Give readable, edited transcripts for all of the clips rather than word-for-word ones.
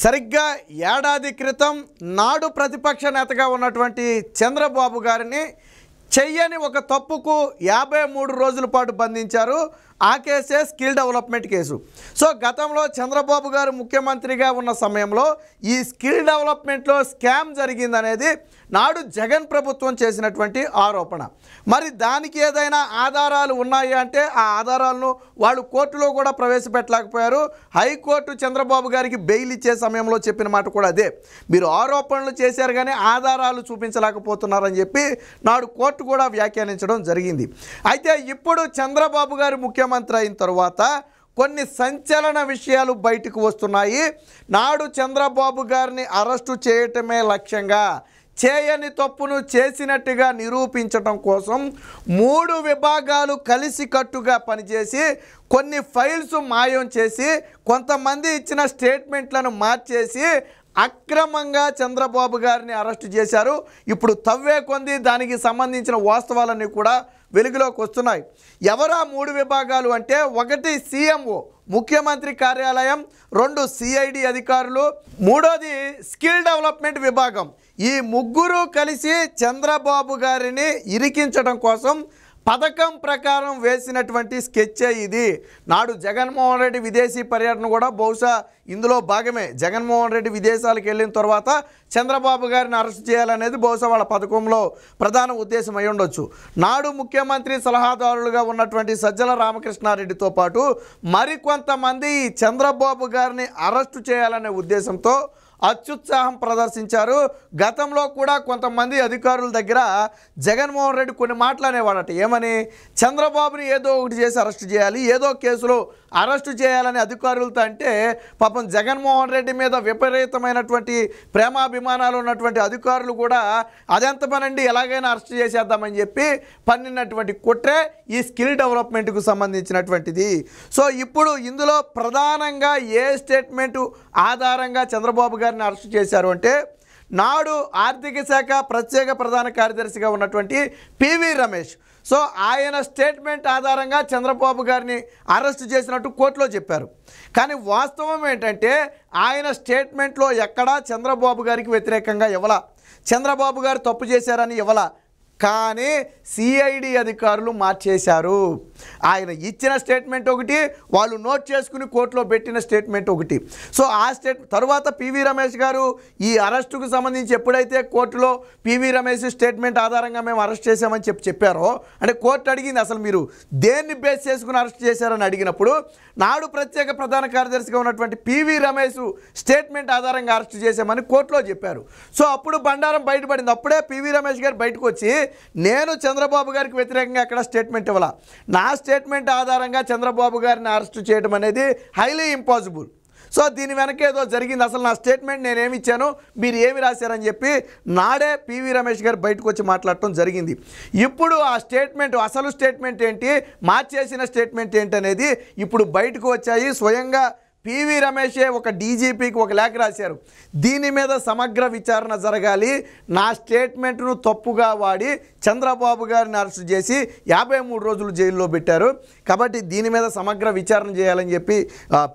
సరిగ్గా ఏడాది క్రితం నాడు ప్రతిపక్ష నేతగా ఉన్నటువంటి చంద్రబాబు గారిని చెయ్యని ఒక తప్పుకు 53 రోజుల పాటు బంధించారు. ఆ కేసే స్కిల్ డెవలప్మెంట్ కేసు. సో గతంలో చంద్రబాబు గారు ముఖ్యమంత్రిగా ఉన్న సమయంలో ఈ స్కిల్ డెవలప్మెంట్లో స్కామ్ జరిగిందనేది నాడు జగన్ ప్రభుత్వం చేసినటువంటి ఆరోపణ. మరి దానికి ఏదైనా ఆధారాలు ఉన్నాయి అంటే ఆ ఆధారాలను వాళ్ళు కోర్టులో కూడా ప్రవేశపెట్టలేకపోయారు. హైకోర్టు చంద్రబాబు గారికి బెయిల్ ఇచ్చే సమయంలో చెప్పిన మాట కూడా అదే, మీరు ఆరోపణలు చేశారు కానీ ఆధారాలు చూపించలేకపోతున్నారని చెప్పి నాడు కోర్టు కూడా వ్యాఖ్యానించడం జరిగింది. అయితే ఇప్పుడు చంద్రబాబు గారు ముఖ్యమంత్రి అయిన తర్వాత కొన్ని సంచలన విషయాలు బయటకు వస్తున్నాయి. నాడు చంద్రబాబు గారిని అరెస్టు చేయటమే లక్ష్యంగా చేయని తప్పును చేసినట్టుగా నిరూపించడం కోసం 3 విభాగాలు కలిసికట్టుగా పనిచేసి కొన్ని ఫైల్స్ మాయం చేసి కొంతమంది ఇచ్చిన స్టేట్మెంట్లను మార్చేసి అక్రమంగా చంద్రబాబు గారిని అరెస్టు చేశారు. ఇప్పుడు తవ్వే కొంది దానికి సంబంధించిన వాస్తవాలన్నీ కూడా వెలుగులోకి వస్తున్నాయి. ఎవరా 3 విభాగాలు అంటే, 1 CMO ముఖ్యమంత్రి కార్యాలయం, 2 CID అధికారులు, 3వది స్కిల్ డెవలప్మెంట్ విభాగం. ఈ ముగ్గురు కలిసి చంద్రబాబు గారిని ఇరికించడం కోసం పథకం ప్రకారం వేసినటువంటి స్కెచ్చే ఇది. నాడు జగన్మోహన్ రెడ్డి విదేశీ పర్యటన కూడా బహుశా ఇందులో భాగమే. జగన్మోహన్ రెడ్డి విదేశాలకు వెళ్ళిన తర్వాత చంద్రబాబు గారిని అరెస్ట్ చేయాలనేది బహుశా వాళ్ళ పథకంలో ప్రధాన ఉద్దేశం అయి ఉండొచ్చు. నాడు ముఖ్యమంత్రి సలహాదారులుగా ఉన్నటువంటి సజ్జల రామకృష్ణారెడ్డితో పాటు మరికొంతమంది చంద్రబాబు గారిని అరెస్టు చేయాలనే ఉద్దేశంతో అత్యుత్సాహం ప్రదర్శించారు. గతంలో కూడా కొంతమంది అధికారుల దగ్గర జగన్మోహన్ రెడ్డి కొన్ని మాటలు అనేవాడట. ఏమని? చంద్రబాబుని ఏదో ఒకటి చేసి అరెస్టు చేయాలి, ఏదో కేసులో అరెస్టు చేయాలని అధికారులతో అంటే పాపం జగన్మోహన్ రెడ్డి మీద విపరీతమైనటువంటి ప్రేమాభిమానాలు ఉన్నటువంటి అధికారులు కూడా అదెంత పనండి, ఎలాగైనా అరెస్టు చేసేద్దామని చెప్పి పన్నినటువంటి కుట్రే ఈ స్కిల్ డెవలప్మెంట్కు సంబంధించినటువంటిది. సో ఇప్పుడు ఇందులో ప్రధానంగా ఏ స్టేట్మెంటు ఆధారంగా చంద్రబాబు గారిని అరెస్టు చేశారు అంటే, నాడు ఆర్థిక శాఖ ప్రత్యేక ప్రధాన కార్యదర్శిగా ఉన్నటువంటి పివి రమేష్. సో ఆయన స్టేట్మెంట్ ఆధారంగా చంద్రబాబు గారిని అరెస్ట్ చేసినట్టు కోర్టులో చెప్పారు. కానీ వాస్తవం ఏంటంటే ఆయన స్టేట్మెంట్లో ఎక్కడా చంద్రబాబు గారికి వ్యతిరేకంగా ఇవ్వలా, చంద్రబాబు గారు తప్పు చేశారని ఇవ్వలా. కానీ CID అధికారులు మార్చేశారు. ఆయన ఇచ్చిన స్టేట్మెంట్ ఒకటి, వాళ్ళు నోట్ చేసుకుని కోర్టులో పెట్టిన స్టేట్మెంట్ ఒకటి. సో ఆ తర్వాత పివి రమేష్ గారు ఈ అరెస్టుకు సంబంధించి ఎప్పుడైతే కోర్టులో పివి రమేష్ స్టేట్మెంట్ ఆధారంగా మేము అరెస్ట్ చేశామని చెప్పారో, అంటే కోర్టు అడిగింది అసలు మీరు దేన్ని బేస్ చేసుకుని అరెస్ట్ చేశారని అడిగినప్పుడు నాడు ప్రత్యేక ప్రధాన కార్యదర్శిగా ఉన్నటువంటి పివి రమేష్ స్టేట్మెంట్ ఆధారంగా అరెస్ట్ చేశామని కోర్టులో చెప్పారు. సో అప్పుడు బండారం బయటపడింది. అప్పుడే పివి రమేష్ గారు బయటకు వచ్చి నేను చంద్రబాబు గారికి వ్యతిరేకంగా ఎక్కడ స్టేట్మెంట్ ఇవ్వాల, నా స్టేట్మెంట్ ఆధారంగా చంద్రబాబు గారిని అరెస్ట్ చేయడం అనేది హైలీ ఇంపాసిబుల్. సో దీని వెనక ఏదో జరిగింది, అసలు నా స్టేట్మెంట్ నేనేమి ఇచ్చాను, మీరు ఏమి రాశారని చెప్పి నాడే పివి రమేష్ గారు బయటకు వచ్చి మాట్లాడటం జరిగింది. ఇప్పుడు ఆ స్టేట్మెంట్, అసలు స్టేట్మెంట్ ఏంటి, మార్చేసిన స్టేట్మెంట్ ఏంటి అనేది ఇప్పుడు బయటకు వచ్చాయి. స్వయంగా పివి రమేషే ఒక DGPకి ఒక లేఖ రాశారు. దీని మీద సమగ్ర విచారణ జరగాలి, నా స్టేట్మెంట్ను తప్పుగా వాడి చంద్రబాబు గారిని అరెస్ట్ చేసి 53 రోజులు జైల్లో పెట్టారు, కాబట్టి దీని మీద సమగ్ర విచారణ చేయాలని చెప్పి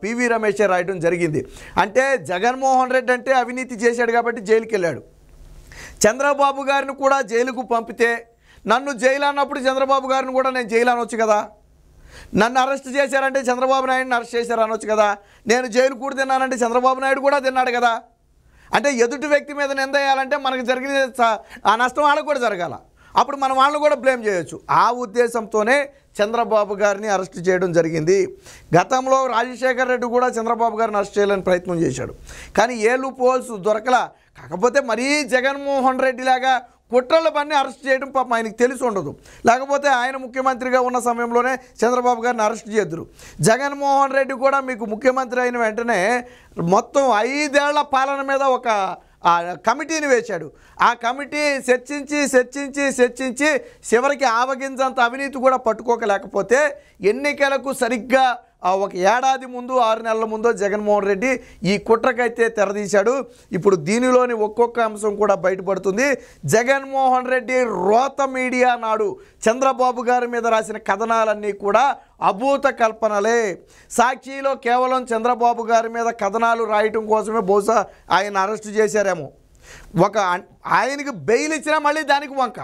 పివి రమేషే రాయడం జరిగింది. అంటే జగన్మోహన్ రెడ్డి అంటే అవినీతి చేశాడు కాబట్టి జైలుకి వెళ్ళాడు. చంద్రబాబు గారిని కూడా జైలుకు పంపితే నన్ను జైలు అన్నప్పుడు చంద్రబాబు గారిని కూడా నేను జైలు అనొచ్చు కదా, నన్ను అరెస్ట్ చేశారంటే చంద్రబాబు నాయుడిని అరెస్ట్ చేశారు అనొచ్చు కదా, నేను జైలు కూడా తిన్నానంటే చంద్రబాబు నాయుడు కూడా తిన్నాడు కదా. అంటే ఎదుటి వ్యక్తి మీద నింద వేయాలంటే మనకు జరిగిన ఆ నష్టం వాళ్ళకు కూడా జరగాల, అప్పుడు మనం వాళ్ళని కూడా బ్లేమ్ చేయొచ్చు. ఆ ఉద్దేశంతోనే చంద్రబాబు గారిని అరెస్ట్ చేయడం జరిగింది. గతంలో రాజశేఖర్ రెడ్డి కూడా చంద్రబాబు గారిని అరెస్ట్ చేయాలని ప్రయత్నం చేశాడు, కానీ ఏ లూప్ హోల్స్ దొరకలా. కాకపోతే మరీ జగన్మోహన్ రెడ్డి లాగా కుట్రల పని అరెస్ట్ చేయడం పాపం ఆయనకు తెలిసి ఉండదు, లేకపోతే ఆయన ముఖ్యమంత్రిగా ఉన్న సమయంలోనే చంద్రబాబు గారిని అరెస్ట్ చేద్దరు. జగన్మోహన్ రెడ్డి కూడా మీకు ముఖ్యమంత్రి అయిన వెంటనే మొత్తం 5 ఏళ్ల పాలన మీద ఒక కమిటీని వేశాడు. ఆ కమిటీ చర్చించి చివరికి ఆవగించంత అవినీతి కూడా పట్టుకోకలేకపోతే ఎన్నికలకు సరిగ్గా ఒక ఏడాది ముందు 6 నెలల ముందు జగన్మోహన్ రెడ్డి ఈ కుట్రకైతే తెరదీశాడు. ఇప్పుడు దీనిలోని ఒక్కొక్క అంశం కూడా బయటపడుతుంది. జగన్మోహన్ రెడ్డి రోత మీడియా నాడు చంద్రబాబు గారి మీద రాసిన కథనాలన్నీ కూడా అభూత కల్పనలే. సాక్షిలో కేవలం చంద్రబాబు గారి మీద కథనాలు రాయటం కోసమే బహుశా ఆయన అరెస్టు చేశారేమో. ఆయనకి బెయిల్ ఇచ్చినా మళ్ళీ దానికి వంక.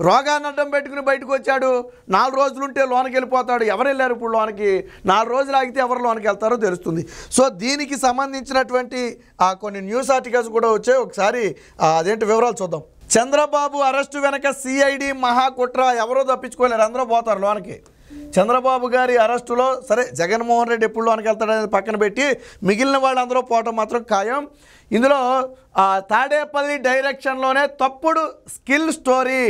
రోగాన్ని అడ్డం పెట్టుకుని బయటకు వచ్చాడు, 4 రోజులుంటే లోనికి వెళ్ళిపోతాడు. ఎవరు వెళ్ళారు ఇప్పుడు లోనికి? 4 రోజులు ఆగితే ఎవరు లోనికి వెళ్తారో తెలుస్తుంది. సో దీనికి సంబంధించినటువంటి కొన్ని న్యూస్ ఆర్టికల్స్ కూడా వచ్చాయి. ఒకసారి అదేంటి వివరాలు చూద్దాం. చంద్రబాబు అరెస్టు వెనక సిఐడి మహాకుట్ర, ఎవరో తప్పించుకోలేరు, అందరూ పోతారు లోనికి. చంద్రబాబు గారి అరెస్టులో సరే జగన్మోహన్ రెడ్డి ఎప్పుడు లోనికి వెళ్తాడనేది పక్కన పెట్టి మిగిలిన వాళ్ళందరూ పోవటం మాత్రం ఖాయం. ఇందులో తాడేపల్లి డైరెక్షన్లోనే తప్పుడు స్కిల్ స్టోరీ.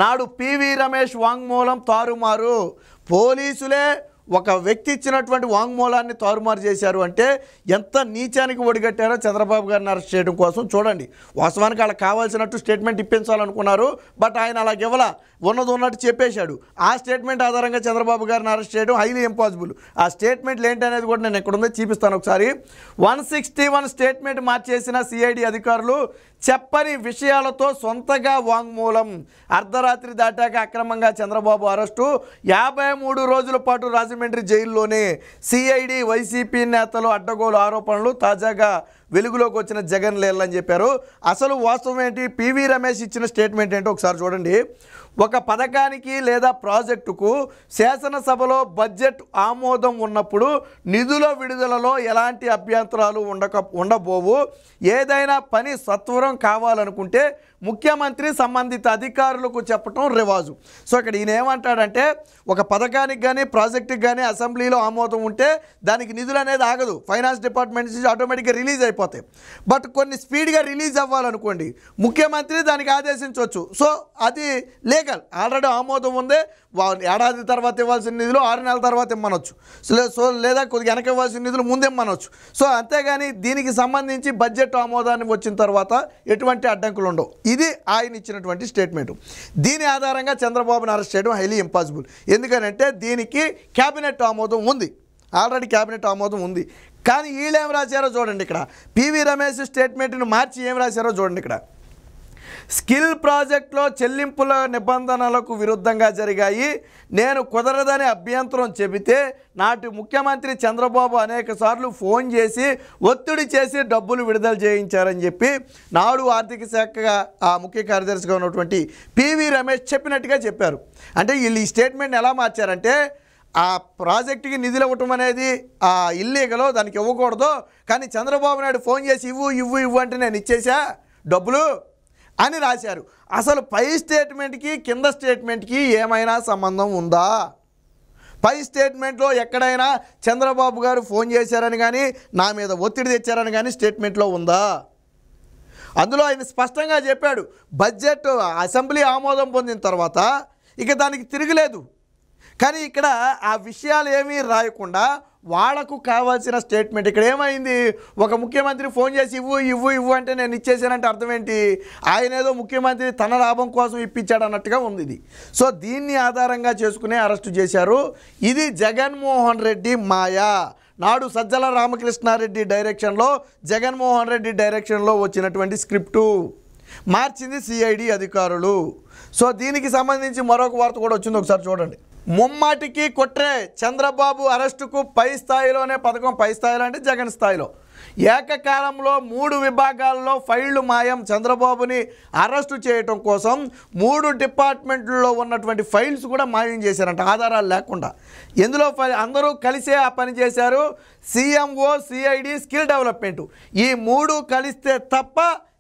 నాడు పివి రమేష్ వాంగ్మూలం తారుమారు. పోలీసులే ఒక వ్యక్తి ఇచ్చినటువంటి వాంగ్మూలాన్ని తారుమారు చేశారు అంటే ఎంత నీచానికి ఒడిగట్టారో చంద్రబాబు గారిని అరెస్ట్ చేయడం కోసం. చూడండి, వాస్తవానికి వాళ్ళకి కావాల్సినట్టు స్టేట్మెంట్ ఇప్పించాలనుకున్నారు, బట్ ఆయన అలాగ ఇవ్వాల, ఉన్నది ఉన్నట్టు చెప్పేశాడు. ఆ స్టేట్మెంట్ ఆధారంగా చంద్రబాబు గారిని అరెస్ట్ చేయడం హైలీ ఇంపాసిబుల్. ఆ స్టేట్మెంట్లు ఏంటనేది కూడా నేను ఎక్కడుందో చూపిస్తాను ఒకసారి. 161 స్టేట్మెంట్ మార్చేసిన సిఐడి అధికారులు చెప్పని విషయాలతో సొంతగా వాంగ్మూలం. అర్ధరాత్రి దాటాక అక్రమంగా చంద్రబాబు అరెస్టు. 53 రోజుల పాటు రాజమండ్రి జైల్లోనే. సిఐడి వైసీపీ నేతలు అడ్డగోలు ఆరోపణలు. తాజాగా వెలుగులోకి వచ్చిన జగన్ లేళ్ళని చెప్పారు. అసలు వాస్తవం ఏంటి? పివి రమేష్ ఇచ్చిన స్టేట్మెంట్ ఏంటో ఒకసారి చూడండి. ఒక పథకానికి లేదా ప్రాజెక్టుకు శాసనసభలో బడ్జెట్ ఆమోదం ఉన్నప్పుడు నిధుల విడుదలలో ఎలాంటి అభ్యంతరాలు ఉండబోవు. ఏదైనా పని సత్వరం కావాలనుకుంటే ముఖ్యమంత్రి సంబంధిత అధికారులకు చెప్పటం రివాజు. సో ఇక్కడ ఈయన ఏమంటాడంటే, ఒక పథకానికి కానీ ప్రాజెక్టుకి కానీ అసెంబ్లీలో ఆమోదం ఉంటే దానికి నిధులు అనేది ఆగదు, ఫైనాన్స్ డిపార్ట్మెంట్ నుంచి ఆటోమేటిక్గా రిలీజ్ అయిపోతాయి. బట్ కొన్ని స్పీడ్గా రిలీజ్ అవ్వాలనుకోండి ముఖ్యమంత్రి దానికి ఆదేశించవచ్చు. సో అది లీగల్, ఆల్రెడీ ఆమోదం ఉంది. ఏడాది తర్వాత ఇవ్వాల్సిన నిధులు 6 నెలల తర్వాత ఇమ్మనొచ్చు. సో లేదా కొద్దిగా వెనక ఇవ్వాల్సిన నిధులు ముందు ఇమ్మనొచ్చు. సో అంతేగాని దీనికి సంబంధించి బడ్జెట్ ఆమోదాన్ని వచ్చిన తర్వాత ఎటువంటి అడ్డంకులు ఉండవు. ఇది ఆయన ఇచ్చినటువంటి స్టేట్మెంట్. దీని ఆధారంగా చంద్రబాబుని అరెస్ట్ చేయడం హైలీ ఇంపాసిబుల్. ఎందుకనంటే దీనికి క్యాబినెట్ ఆమోదం ఉంది, ఆల్రెడీ క్యాబినెట్ ఆమోదం ఉంది. కానీ వీళ్ళు ఏం రాశారో చూడండి. ఇక్కడ పివి రమేష్ స్టేట్మెంట్ని మార్చి ఏం రాశారో చూడండి. ఇక్కడ స్కిల్ ప్రాజెక్టులో చెల్లింపుల నిబంధనలకు విరుద్ధంగా జరిగాయి. నేను కుదరదని అభ్యంతరం చెబితే నాటి ముఖ్యమంత్రి చంద్రబాబు అనేక సార్లు ఫోన్ చేసి ఒత్తిడి చేసి డబ్బులు విడుదల చేయించారని చెప్పి నాడు ఆర్థిక శాఖగా ముఖ్య కార్యదర్శిగా ఉన్నటువంటి పివి రమేష్ చెప్పినట్టుగా చెప్పారు. అంటే వీళ్ళు ఈ స్టేట్మెంట్ ఎలా మార్చారంటే, ఆ ప్రాజెక్టుకి నిధులు ఇవ్వటం అనేది ఇల్లీగలో, దానికి ఇవ్వకూడదు. కానీ చంద్రబాబు నాయుడు ఫోన్ చేసి ఇవ్వు అంటే నేను ఇచ్చేసా డబ్బులు అని రాశారు. అసలు పై స్టేట్మెంట్కి కింద స్టేట్మెంట్కి ఏమైనా సంబంధం ఉందా? పై స్టేట్మెంట్లో ఎక్కడైనా చంద్రబాబు గారు ఫోన్ చేశారని కానీ నా మీద ఒత్తిడి తెచ్చారని కానీ స్టేట్మెంట్లో ఉందా? అందులో ఆయన స్పష్టంగా చెప్పాడు, బడ్జెట్ అసెంబ్లీ ఆమోదం పొందిన తర్వాత ఇక దానికి తిరగలేదు. కానీ ఇక్కడ ఆ విషయాలు ఏమీ రాయకుండా వాళ్ళకు కావాల్సిన స్టేట్మెంట్ ఇక్కడ ఏమైంది? ఒక ముఖ్యమంత్రి ఫోన్ చేసి ఇవ్వు అంటే నేను ఇచ్చేసానంటే అర్థం ఏంటి? ఆయన ఏదో ముఖ్యమంత్రి తన లాభం కోసం ఇప్పించాడు అన్నట్టుగా ఉంది ఇది. సో దీన్ని ఆధారంగా చేసుకునే అరెస్టు చేశారు. ఇది జగన్మోహన్ రెడ్డి మాయా. నాడు సజ్జల రామకృష్ణారెడ్డి డైరెక్షన్లో, జగన్మోహన్ రెడ్డి డైరెక్షన్లో వచ్చినటువంటి స్క్రిప్టు మార్చింది సిఐడి అధికారులు. సో దీనికి సంబంధించి మరొక వార్త కూడా వచ్చింది, ఒకసారి చూడండి. ముమ్మాటికి కొట్రే. చంద్రబాబు అరెస్టుకు పై స్థాయిలోనే పథకం. పై స్థాయిలో అంటే జగన్ స్థాయిలో ఏకకాలంలో 3 విభాగాల్లో ఫైళ్లు మాయం. చంద్రబాబుని అరెస్టు చేయటం కోసం 3 డిపార్ట్మెంట్లలో ఉన్నటువంటి ఫైల్స్ కూడా మాయం చేశారంట, ఆధారాలు లేకుండా. ఎందులో అందరూ కలిసే ఆ పని చేశారు. సిఎంఓ, సిఐడి, స్కిల్ డెవలప్మెంట్, ఈ 3 కలిస్తే తప్ప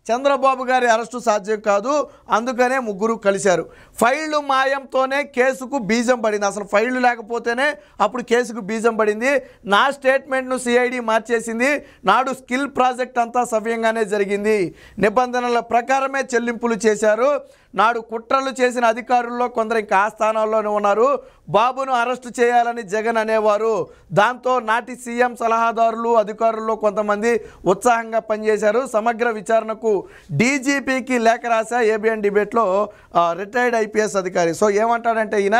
చంద్రబాబు గారి అరెస్టు సాధ్యం కాదు. అందుకనే 3 కలిశారు. ఫైళ్లు మాయంతోనే కేసుకు బీజం పడింది. అసలు ఫైళ్లు లేకపోతేనే అప్పుడు కేసుకు బీజం పడింది. నా స్టేట్మెంట్ను సిఐడి మార్చేసింది. నాడు స్కిల్ ప్రాజెక్ట్ అంతా సవ్యంగానే జరిగింది, నిబంధనల ప్రకారమే చెల్లింపులు చేశారు. నాడు కుట్రలు చేసిన అధికారుల్లో కొందరు ఇంకా ఆ స్థానాల్లోనే ఉన్నారు. బాబును అరెస్టు చేయాలని జగన్ అనేవారు. దాంతో నాటి సీఎం సలహాదారులు అధికారుల్లో కొంతమంది ఉత్సాహంగా పనిచేశారు. సమగ్ర విచారణకు డీజీపీకి లేఖ రాశా. ఏబిఎన్ డిబేట్లో రిటైర్డ్ ఐపీఎస్ అధికారి. సో ఏమంటాడంటే ఈయన,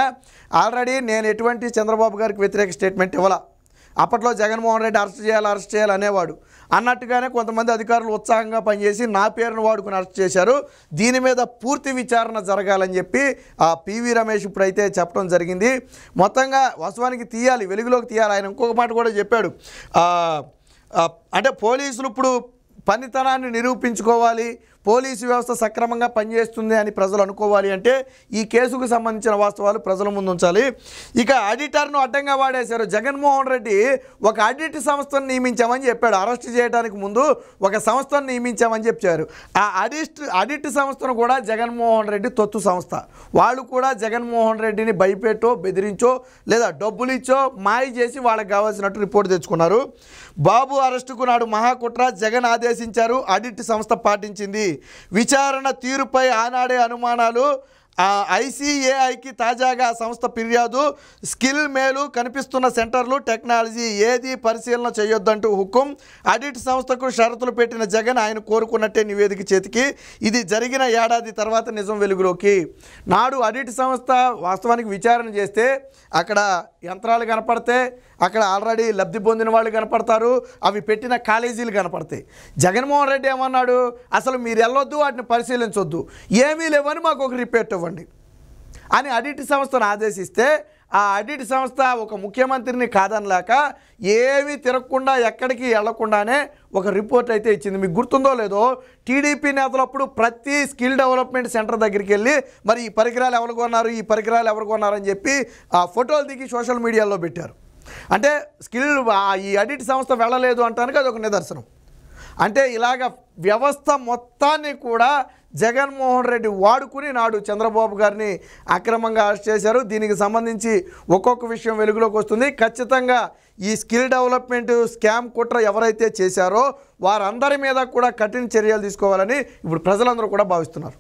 ఆల్రెడీ నేను ఎటువంటి చంద్రబాబు గారికి వ్యతిరేక స్టేట్మెంట్ ఇవ్వాల, అప్పట్లో జగన్మోహన్ రెడ్డి అరెస్ట్ చేయాలి అనేవాడు. అన్నట్టుగానే కొంతమంది అధికారులు ఉత్సాహంగా పనిచేసి నా పేరును వాడుకుని అరెస్ట్ చేశారు. దీని మీద పూర్తి విచారణ జరగాలని చెప్పి పివి రమేష్ ఇప్పుడైతే చెప్పడం జరిగింది. మొత్తంగా వాస్తవానికి తీయాలి, వెలుగులోకి తీయాలి. ఆయన ఇంకొక మాట కూడా చెప్పాడు, అంటే పోలీసులు ఇప్పుడు పనితనాన్ని నిరూపించుకోవాలి, పోలీసు వ్యవస్థ సక్రమంగా పనిచేస్తుంది అని ప్రజలు అనుకోవాలి అంటే ఈ కేసుకు సంబంధించిన వాస్తవాలు ప్రజల ముందు ఉంచాలి. ఇక ఆడిటర్ను అడ్డంగా వాడేశారు. జగన్మోహన్ రెడ్డి ఒక ఆడిట్ సంస్థను నియమించామని చెప్పాడు. అరెస్ట్ చేయడానికి ముందు ఒక సంస్థను నియమించామని చెప్పారు. ఆ ఆడిట్ సంస్థను కూడా జగన్మోహన్ రెడ్డి తొత్తు సంస్థ. వాళ్ళు కూడా జగన్మోహన్ రెడ్డిని భయపెట్టో బెదిరించో లేదా డబ్బులు ఇచ్చో మాయ చేసి వాళ్ళకి కావాల్సినట్టు రిపోర్ట్ తెచ్చుకున్నారు. బాబు అరెస్టుకు నాడు మహాకుట్ర, జగన్ ఆదేశించారు, ఆడిట్ సంస్థ పాటించింది. విచారణ తీరుపై ఆనాడే అనుమానాలు, ఐసీఏఐకి తాజాగా సంస్థ ఫిర్యాదు. స్కిల్ మేలు కనిపిస్తున్న సెంటర్లు, టెక్నాలజీ ఏది పరిశీలన చేయొద్దంటూ హుకుం. ఆడిట్ సంస్థకు షరతులు పెట్టిన జగన్ ఆయన కోరుకున్నట్టే నివేదిక చేతికి. ఇది జరిగిన ఏడాది తర్వాత నిజం వెలుగులోకి. నాడు ఆడిట్ సంస్థ వాస్తవానికి విచారణ చేస్తే అక్కడ యంత్రాలు కనపడితే, అక్కడ ఆల్రెడీ లబ్ధి పొందిన వాళ్ళు కనపడతారు, అవి పెట్టిన కాలేజీలు కనపడతాయి. జగన్మోహన్ రెడ్డి ఏమన్నాడు, అసలు మీరు వెళ్ళొద్దు, వాటిని పరిశీలించొద్దు, ఏమీ లేవని మాకు ఒక రిపోర్ట్ ఇవ్వండి అని ఆడిట్ సంస్థను ఆదేశిస్తే ఆ ఆడిట్ సంస్థ ఒక ముఖ్యమంత్రిని కాదనలేక ఏమీ తిరగకుండా ఎక్కడికి వెళ్లకుండానే ఒక రిపోర్ట్ అయితే ఇచ్చింది. మీకు గుర్తుందో లేదో, టీడీపీ నేతలప్పుడు ప్రతి స్కిల్ డెవలప్మెంట్ సెంటర్ దగ్గరికి వెళ్ళి మరి ఈ పరికరాలు ఎవరు కొన్నారు, ఈ పరికరాలు ఎవరు కొన్నారని చెప్పి ఆ ఫోటోలు దిగి సోషల్ మీడియాలో పెట్టారు. అంటే ఈ ఆడిట్ సంస్థ వెళ్ళలేదు అంటానికి అది ఒక నిదర్శనం. అంటే ఇలాగ వ్యవస్థ మొత్తాన్ని కూడా జగన్మోహన్ రెడ్డి వాడుకుని నాడు చంద్రబాబు గారిని అక్రమంగా అరెస్ట్ చేశారు. దీనికి సంబంధించి ఒక్కొక్క విషయం వెలుగులోకి వస్తుంది. ఖచ్చితంగా ఈ స్కిల్ డెవలప్మెంట్ స్కామ్ కుట్ర ఎవరైతే చేశారో వారందరి మీద కూడా కఠిన చర్యలు తీసుకోవాలని ఇప్పుడు ప్రజలందరూ కూడా భావిస్తున్నారు.